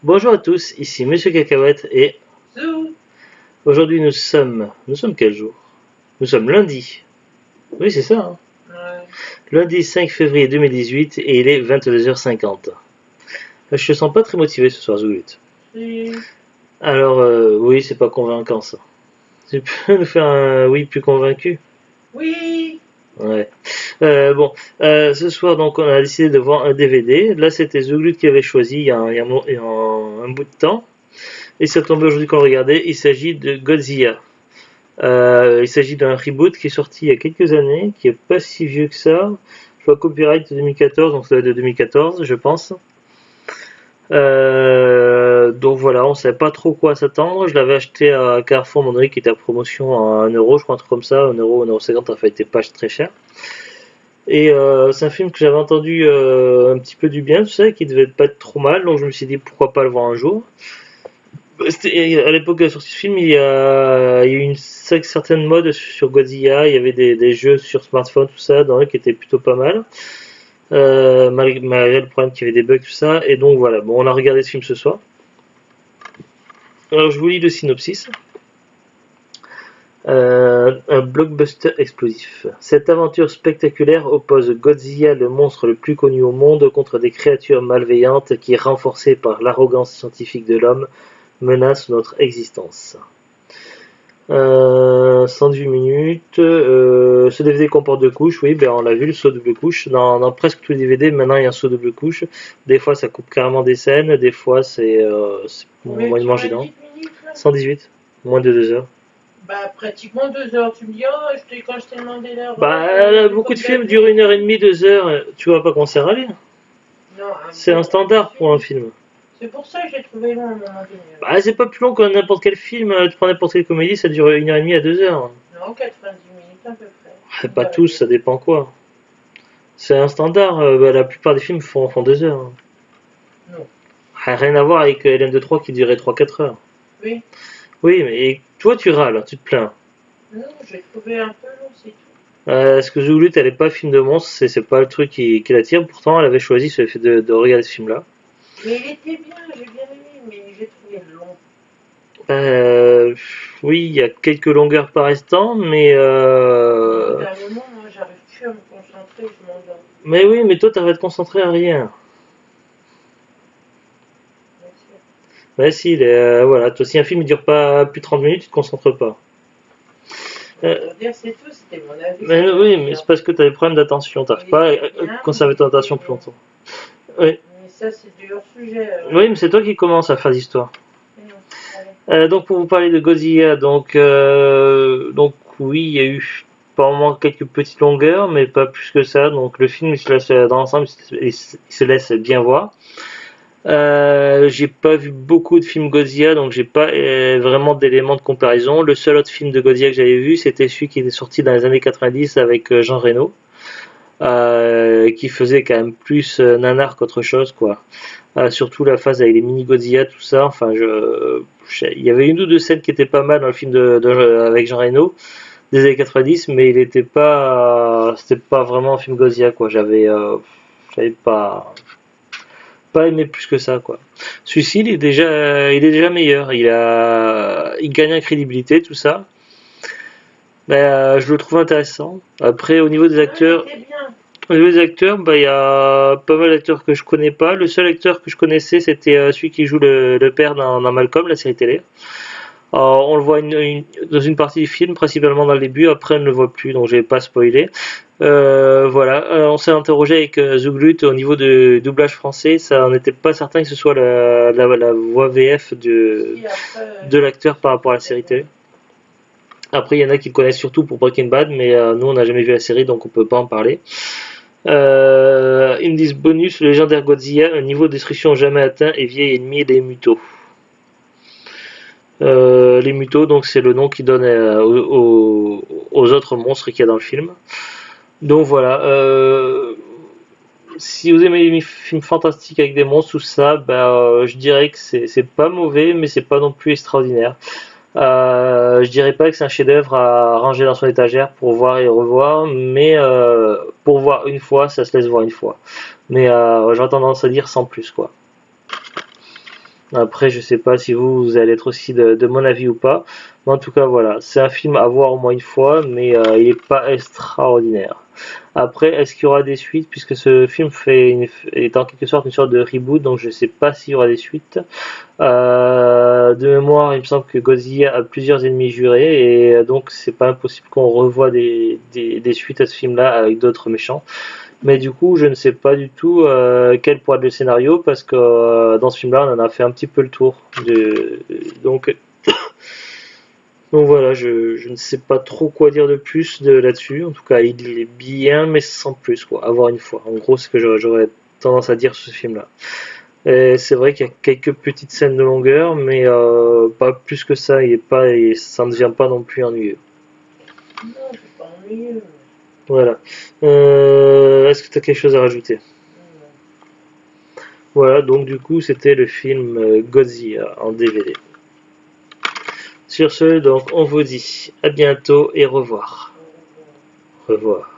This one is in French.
Bonjour à tous, ici Monsieur Cacahuète et Zou. aujourd'hui nous sommes quel jour? Nous sommes lundi. Oui, c'est ça, hein. Ouais. Lundi 5 février 2018 et il est 22h50. Je te sens pas très motivé ce soir, Zoulut. Si. Alors, oui, c'est pas convaincant ça. Tu peux nous faire un oui plus convaincu? Oui. Ouais. Bon, ce soir donc on a décidé de voir un DVD. Là c'était Zoulut qui avait choisi il y a un bout de temps. Et ça tombe aujourd'hui qu'on le regardait. Il s'agit de Godzilla. Il s'agit d'un reboot qui est sorti il y a quelques années, qui est pas si vieux que ça. Je vois copyright 2014, donc ça doit être de 2014, je pense. Donc voilà, on savait pas trop quoi s'attendre. Je l'avais acheté à Carrefour, mon avis, qui était à promotion à 1 euro, je crois, un truc comme ça, 1 euro, 1,50 €, en fait, était pas très cher. Et c'est un film que j'avais entendu un petit peu du bien, tout ça, et qui devait pas être trop mal, donc je me suis dit pourquoi pas le voir un jour. À l'époque de la sortie du film, il y a eu une certaine mode sur Godzilla, il y avait des jeux sur smartphone, tout ça, dans eux qui étaient plutôt pas mal, malgré le problème qu'il y avait des bugs, tout ça, et donc voilà, bon, on a regardé ce film ce soir. Alors je vous lis le synopsis. Un blockbuster explosif. Cette aventure spectaculaire oppose Godzilla, le monstre le plus connu au monde, contre des créatures malveillantes qui, renforcées par l'arrogance scientifique de l'homme, menacent notre existence. 118 minutes. Ce DVD comporte deux couches, oui, ben on l'a vu, le saut double couche. Dans presque tous les DVD, maintenant il y a un saut double couche. Des fois ça coupe carrément des scènes, des fois c'est Combien tu moyennement m'as gênant. dit de minutes là? 118, moins de 2 heures. Bah pratiquement 2 heures. Tu me dis, oh, quand je t'ai demandé l'heure, Bah, vu beaucoup de comme films durent d'habitude. 1 heure et demie, 2 heures, tu vois pas qu'on sert à lire. Non, C'est un standard pour un film. film. C'est pour ça que j'ai trouvé long à un moment donné. Bah, c'est pas plus long que n'importe quel film, tu prends n'importe quelle comédie, ça dure 1 heure et demie à 2 heures. Non, 90 minutes à peu près. Pas Une heure et tous, ça demie. dépend quoi. C'est un standard, bah, la plupart des films font 2 heures. Non. Rien à voir avec LM23 qui durait 3 4 heures. Oui. Oui, mais toi tu râles, tu te plains. Non, j'ai trouvé un peu long, c'est tout. Est-ce que Zoulut, elle est pas film de monstre, c'est pas le truc qui l'attire, pourtant elle avait choisi ce fait de regarder ce film-là. Mais il était bien, j'ai bien aimé, mais j'ai trouvé long. Euh, oui, il y a quelques longueurs par instant, Au bout d'un moment, moi, j'arrive plus à me concentrer, je m'endors. mais oui, mais toi t'arrêtes de te concentrer à rien. Bien sûr. Ouais, si, voilà, toi si un film ne dure pas plus de 30 minutes, tu te concentres pas. Euh, Pour dire c'est tout, c'était mon avis mais sur le oui, mais film. c'est parce que tu as des problèmes d'attention, t'arrives Il pas à était bien, conserver ton attention plus longtemps. Oui, mais ça c'est du hors sujet. oui, mais c'est toi qui commences à faire l'histoire. Mais non, allez. Donc pour vous parler de Godzilla, donc oui, il y a eu par moments quelques petites longueurs, mais pas plus que ça. Donc le film, dans l'ensemble, il se laisse bien voir. J'ai pas vu beaucoup de films Godzilla, donc j'ai pas vraiment d'éléments de comparaison. Le seul autre film de Godzilla que j'avais vu, c'était celui qui était sorti dans les années 90 avec Jean Reno, qui faisait quand même plus nanar qu'autre chose, quoi. Surtout la phase avec les mini Godzilla, tout ça. Enfin, il y avait une ou deux scènes qui étaient pas mal dans le film avec Jean Reno des années 90, mais c'était pas vraiment un film Godzilla, quoi. J'avais pas aimé plus que ça, quoi. Celui-ci, il est déjà meilleur. Il gagne en crédibilité, tout ça. Je le trouve intéressant. Après, Non, il était bien. au niveau des acteurs, il y a pas mal d'acteurs que je connais pas. Le seul acteur que je connaissais, c'était celui qui joue le père dans Malcolm, la série télé. On le voit dans une partie du film, principalement dans le début. Après, on ne le voit plus, donc je vais pas spoiler. Voilà, on s'est interrogé avec Zouglut au niveau du doublage français. Ça, on n'était pas certain que ce soit la voix VF Si après, de l'acteur par rapport à la série télé. Après, il y en a qui le connaissent surtout pour Breaking Bad, mais nous, on n'a jamais vu la série, donc on peut pas en parler. Indice bonus, le légendaire Godzilla, un niveau de destruction jamais atteint et vieil ennemi des Mutos. Les Mutos, donc c'est le nom qu'ils donnent aux autres monstres qu'il y a dans le film. Donc voilà. Si vous aimez les films fantastiques avec des monstres, tout ça, je dirais que c'est pas mauvais, mais c'est pas non plus extraordinaire. Je dirais pas que c'est un chef-d'œuvre à ranger dans son étagère pour voir et revoir, mais pour voir une fois, ça se laisse voir une fois. Mais j'aurais tendance à dire sans plus, quoi. Après, je sais pas si vous allez être aussi de mon avis ou pas. Mais en tout cas, voilà, c'est un film à voir au moins une fois, mais il est pas extraordinaire. Après, est-ce qu'il y aura des suites, puisque ce film est en quelque sorte une sorte de reboot, donc je sais pas s'il y aura des suites. De mémoire, il me semble que Godzilla a plusieurs ennemis jurés, et donc c'est pas impossible qu'on revoie des suites à ce film-là avec d'autres méchants. Mais du coup, je ne sais pas du tout quel pourrait être le scénario, parce que dans ce film-là, on en a fait un petit peu le tour. Donc, donc voilà, je ne sais pas trop quoi dire de plus là-dessus. En tout cas, il est bien, mais sans plus, quoi. À voir une fois. En gros, c'est ce que j'aurais tendance à dire sur ce film-là. Et c'est vrai qu'il y a quelques petites scènes de longueur, mais pas plus que ça. Et ça ne devient pas non plus ennuyeux. Non, c'est pas ennuyeux. Voilà. Est-ce que tu as quelque chose à rajouter? Non. Voilà, donc du coup, c'était le film Godzilla en DVD. Sur ce, donc, on vous dit à bientôt et revoir. Au revoir. Revoir.